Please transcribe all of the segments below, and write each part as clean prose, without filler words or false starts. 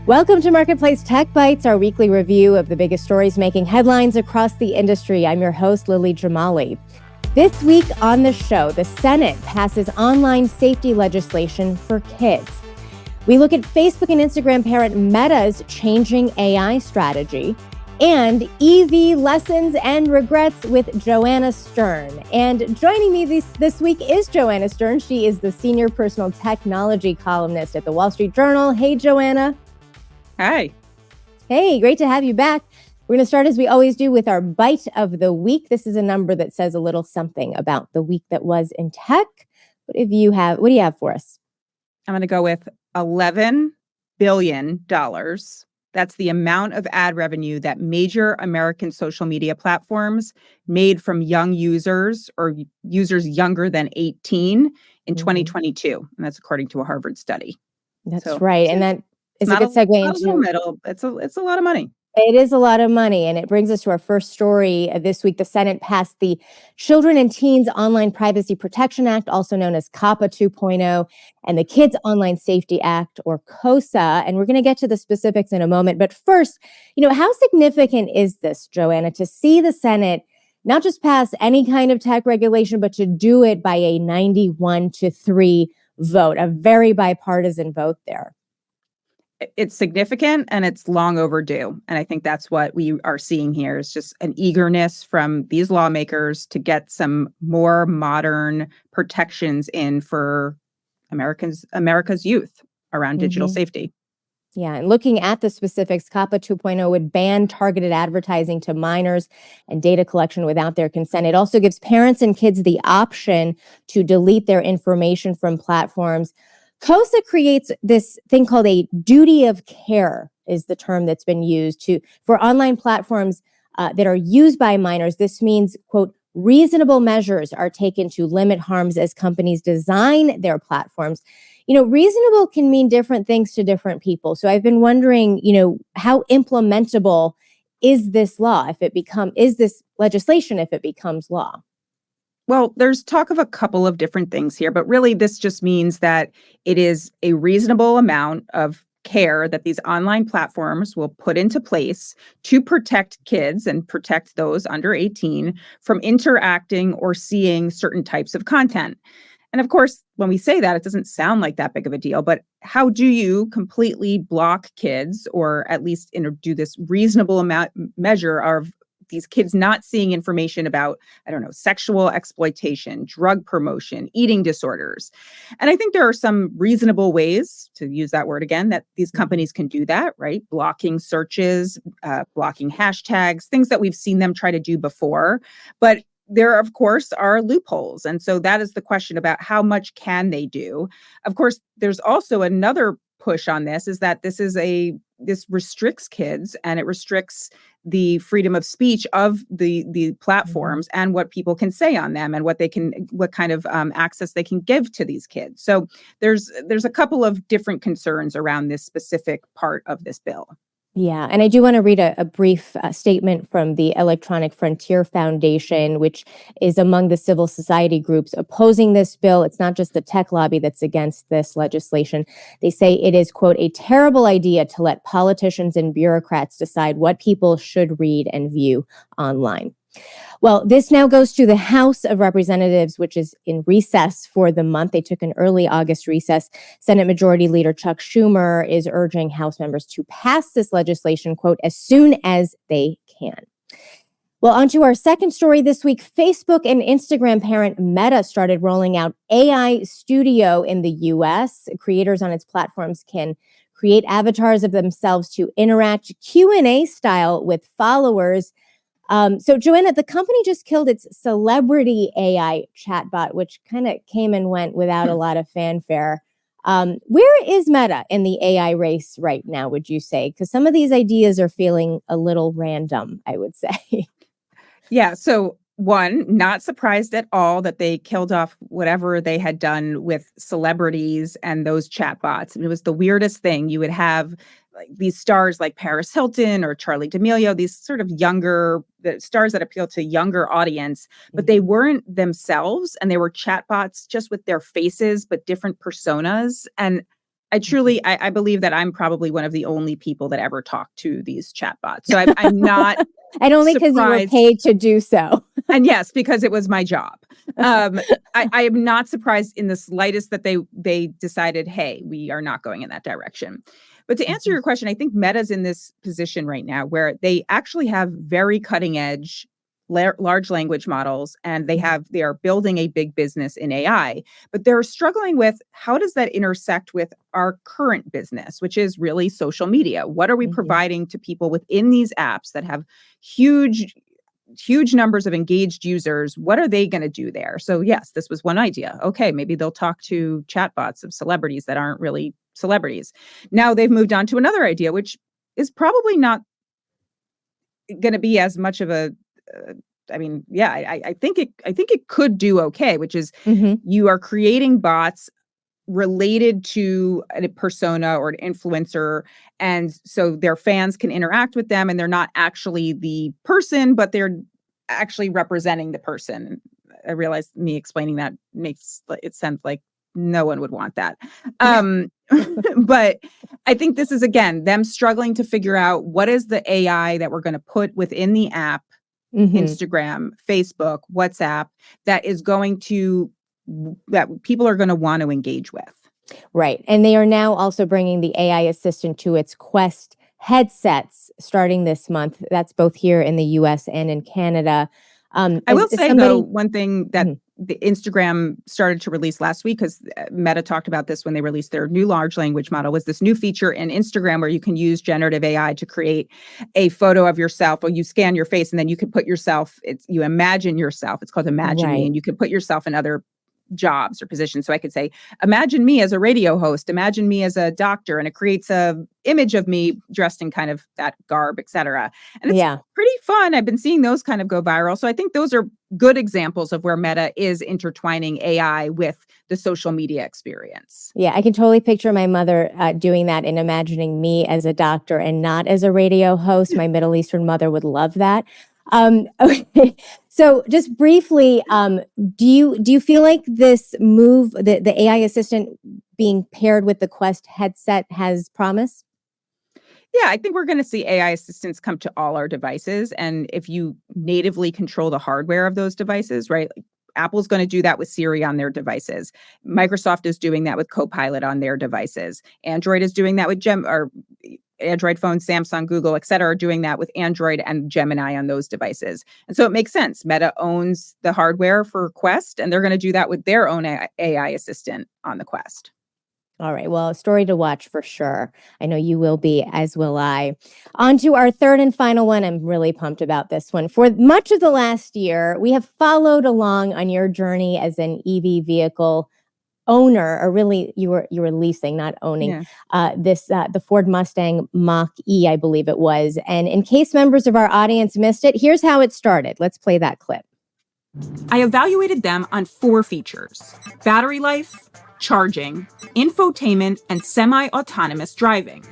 Welcome to Marketplace Tech Bytes, our weekly review of the biggest stories making headlines across the industry. I'm your host, Lily Jamali. This week on the show, the Senate passes online safety legislation for kids. We look at Facebook and Instagram parent Meta's changing AI strategy, and EV lessons and regrets with Joanna Stern. And joining me this week is Joanna Stern. She is the senior personal technology columnist at the Wall Street Journal. Hey, Joanna. Hi. Hey, great to have you back. We're going to start, as we always do, with our bite of the week. This is a number that says a little something about the week that was in tech. What do you have for us? I'm going to go with $11 billion. That's the amount of ad revenue that major American social media platforms made from young users or users younger than 18 in 2022. And that's according to a Harvard study. That's right. And that is a good segue into... It's a lot of money. It is a lot of money, and it brings us to our first story this week. The Senate passed the Children and Teens Online Privacy Protection Act, also known as COPPA 2.0, and the Kids Online Safety Act, or KOSA, and we're going to get to the specifics in a moment. But first, how significant is this, Joanna, to see the Senate not just pass any kind of tech regulation, but to do it by a 91-3 vote, a very bipartisan vote there? It's significant and it's long overdue. And I think that's what we are seeing here is just an eagerness from these lawmakers to get some more modern protections in for America's youth around digital safety. Yeah, and looking at the specifics, COPPA 2.0 would ban targeted advertising to minors and data collection without their consent. It also gives parents and kids the option to delete their information from platforms. KOSA creates this thing called a duty of care, is the term that's been used for online platforms that are used by minors. This means, quote, reasonable measures are taken to limit harms as companies design their platforms. Reasonable can mean different things to different people. So I've been wondering, how implementable is this law is this legislation if it becomes law? Well, there's talk of a couple of different things here, but really this just means that it is a reasonable amount of care that these online platforms will put into place to protect kids and protect those under 18 from interacting or seeing certain types of content. And of course, when we say that, it doesn't sound like that big of a deal, but how do you completely block kids or at least do this reasonable measure of these kids not seeing information about, sexual exploitation, drug promotion, eating disorders? And I think there are some reasonable ways, to use that word again, that these companies can do that, right? Blocking searches, blocking hashtags, things that we've seen them try to do before. But there, of course, are loopholes. And so that is the question about how much can they do? Of course, there's also another push on this, is that this restricts kids and it restricts the freedom of speech of the platforms and what people can say on them and what kind of access they can give to these kids. So there's a couple of different concerns around this specific part of this bill. Yeah, and I do want to read a brief statement from the Electronic Frontier Foundation, which is among the civil society groups opposing this bill. It's not just the tech lobby that's against this legislation. They say it is, quote, a terrible idea to let politicians and bureaucrats decide what people should read and view online. Well, this now goes to the House of Representatives, which is in recess for the month. They took an early August recess. Senate Majority Leader Chuck Schumer is urging House members to pass this legislation, quote, as soon as they can. Well, on to our second story this week. Facebook and Instagram parent Meta started rolling out AI Studio in the U.S. Creators on its platforms can create avatars of themselves to interact Q&A style with followers. So, Joanna, the company just killed its celebrity AI chatbot, which kind of came and went without a lot of fanfare. Where is Meta in the AI race right now, would you say? Because some of these ideas are feeling a little random, I would say. Yeah. So one, not surprised at all that they killed off whatever they had done with celebrities and those chatbots. It was the weirdest thing. You would have like these stars like Paris Hilton or Charlie D'Amelio, these sort of younger the stars that appeal to younger audience, but they weren't themselves, and they were chatbots just with their faces, but different personas. And I truly, I believe that I'm probably one of the only people that ever talked to these chatbots. So I'm not And only because you were surprised. paid to do so. And yes, because it was my job. I am not surprised in the slightest that they decided, hey, we are not going in that direction. But to answer your question, I think Meta's in this position right now where they actually have very cutting edge large language models, and they are building a big business in AI, but they're struggling with how does that intersect with our current business, which is really social media. What are we providing to people within these apps that have huge numbers of engaged users? What are they going to do there? So yes, this was one idea. Okay, maybe they'll talk to chatbots of celebrities that aren't really celebrities. Now they've moved on to another idea, which is probably not going to be as much of a I think it could do okay, which is you are creating bots related to a persona or an influencer, and so their fans can interact with them, and they're not actually the person, but they're actually representing the person. I realize me explaining that makes it sound like no one would want that. But I think this is, again, them struggling to figure out what is the AI that we're going to put within the app, Instagram, Facebook, WhatsApp, that people are going to want to engage with. Right. And they are now also bringing the AI assistant to its Quest headsets starting this month. That's both here in the US and in Canada. I will say, though, one thing that the Instagram started to release last week, because Meta talked about this when they released their new large language model, was this new feature in Instagram where you can use generative AI to create a photo of yourself, or you scan your face and then you can put yourself, you imagine yourself. It's called Imagine Me, and you can put yourself in other jobs or positions. So I could say, imagine me as a radio host, imagine me as a doctor, and it creates a image of me dressed in kind of that garb, etc. And it's pretty fun. I've been seeing those kind of go viral. So I think those are good examples of where Meta is intertwining AI with the social media experience. Yeah, I can totally picture my mother doing that and imagining me as a doctor and not as a radio host. My Middle Eastern mother would love that. Okay. So just briefly, do you feel like this move, the AI assistant being paired with the Quest headset, has promise? Yeah, I think we're going to see AI assistants come to all our devices. And if you natively control the hardware of those devices, right? Like Apple's going to do that with Siri on their devices. Microsoft is doing that with Copilot on their devices. Android is doing that with Android phones, Samsung, Google, et cetera, are doing that with Android and Gemini on those devices. And so it makes sense. Meta owns the hardware for Quest, and they're going to do that with their own AI assistant on the Quest. All right. Well, a story to watch for sure. I know you will be, as will I. On to our third and final one. I'm really pumped about this one. For much of the last year, we have followed along on your journey as an EV vehicle owner, or really you were leasing, not owning, the Ford Mustang Mach-E, I believe it was. And in case members of our audience missed it, here's how it started. Let's play that clip. I evaluated them on 4 features: battery life, charging, infotainment, and semi-autonomous driving.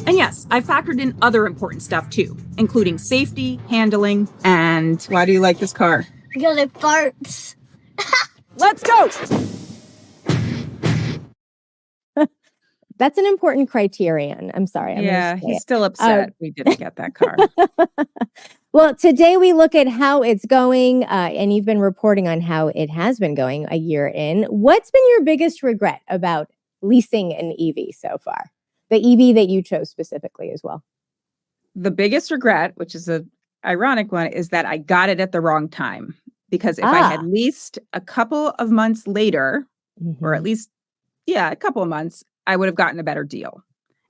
And yes, I factored in other important stuff too, including safety, handling, and... Why do you like this car? Because it farts. Let's go! That's an important criterion. I'm sorry. He's still upset we didn't get that car. Well, today we look at how it's going, and you've been reporting on how it has been going a year in. What's been your biggest regret about leasing an EV so far? The EV that you chose specifically as well. The biggest regret, which is an ironic one, is that I got it at the wrong time. Because if I had leased a couple of months later, or at least, a couple of months, I would have gotten a better deal.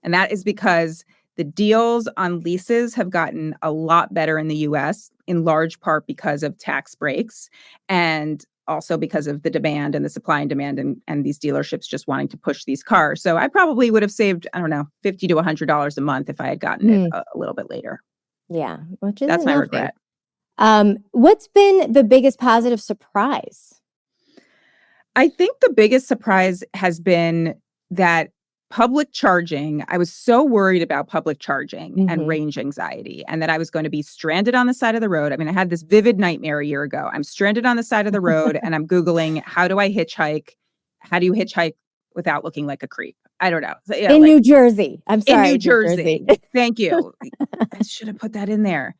And that is because the deals on leases have gotten a lot better in the US, in large part because of tax breaks, and also because of the demand and the supply and demand, and these dealerships just wanting to push these cars. So I probably would have saved, I don't know, $50 to $100 a month if I had gotten it a little bit later. Yeah, which is that's my regret. What's been the biggest positive surprise? I think the biggest surprise has been that public charging, I was so worried about public charging and Mhm. range anxiety and that I was going to be stranded on the side of the road. I mean, I had this vivid nightmare a year ago. I'm stranded on the side of the road and I'm Googling, how do I hitchhike? How do you hitchhike without looking like a creep? I don't know. So, yeah, In like New Jersey. I'm in New sorry, New Jersey. Jersey. Thank you. I should have put that in there.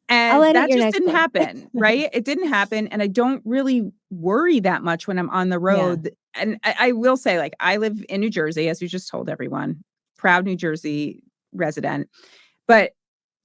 I'll And edit that your just next didn't one. happen, right? It didn't happen, and I don't really worry that much when I'm on the Yeah. road, and I will say, like, I live in New Jersey, as you just told everyone, proud New Jersey resident, but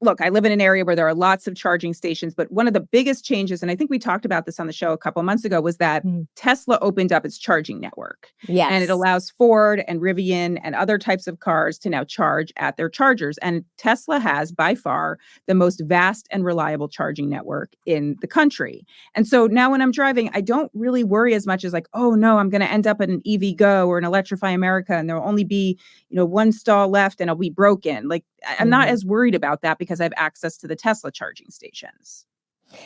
look, I live in an area where there are lots of charging stations, but one of the biggest changes, and I think we talked about this on the show a couple months ago, was that Mm. Tesla opened up its charging network. And it Yes. allows Ford and Rivian and other types of cars to now charge at their chargers. And Tesla has by far the most vast and reliable charging network in the country. And so now when I'm driving, I don't really worry as much as like, oh no, I'm going to end up at an EV Go or an Electrify America, and there'll only be, one stall left and it'll be broken. Like I'm not Mhm. as worried about that because I have access to the Tesla charging stations.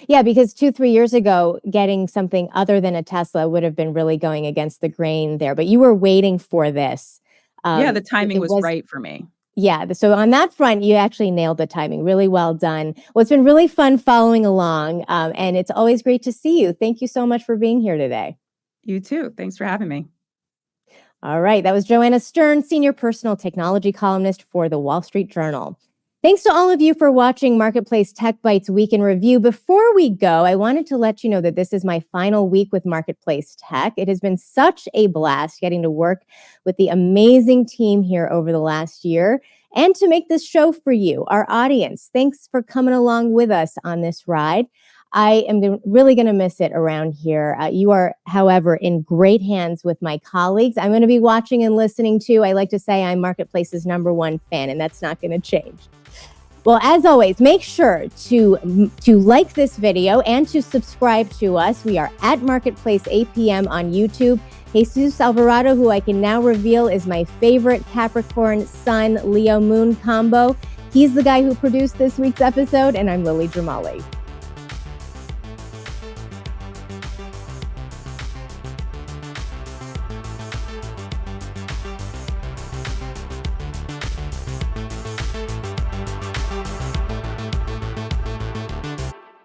Yeah, because 2, 3 years ago, getting something other than a Tesla would have been really going against the grain there, but you were waiting for this. Yeah, the It timing it was was right for me. yeah, so on that front, you actually nailed the timing. Really well done. Well, it's been really fun following along, and it's always great to see you. Thank you so much for being here today. You too. Thanks for having me. All right, that was Joanna Stern, senior personal technology columnist for the Wall Street Journal. Thanks to all of you for watching Marketplace Tech Bytes Week in Review. Before we go, I wanted to let you know that this is my final week with Marketplace Tech. It has been such a blast getting to work with the amazing team here over the last year and to make this show for you, our audience. Thanks for coming along with us on this ride. I am really going to miss it around here. You are, however, in great hands with my colleagues. I'm going to be watching and listening to. I like to say I'm Marketplace's #1 fan, and that's not going to change. Well, as always, make sure to like this video and to subscribe to us. We are at Marketplace APM on YouTube. Jesus Alvarado, who I can now reveal is my favorite Capricorn Sun Leo Moon combo. He's the guy who produced this week's episode, and I'm Lily Jamali.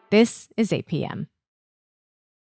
This is APM.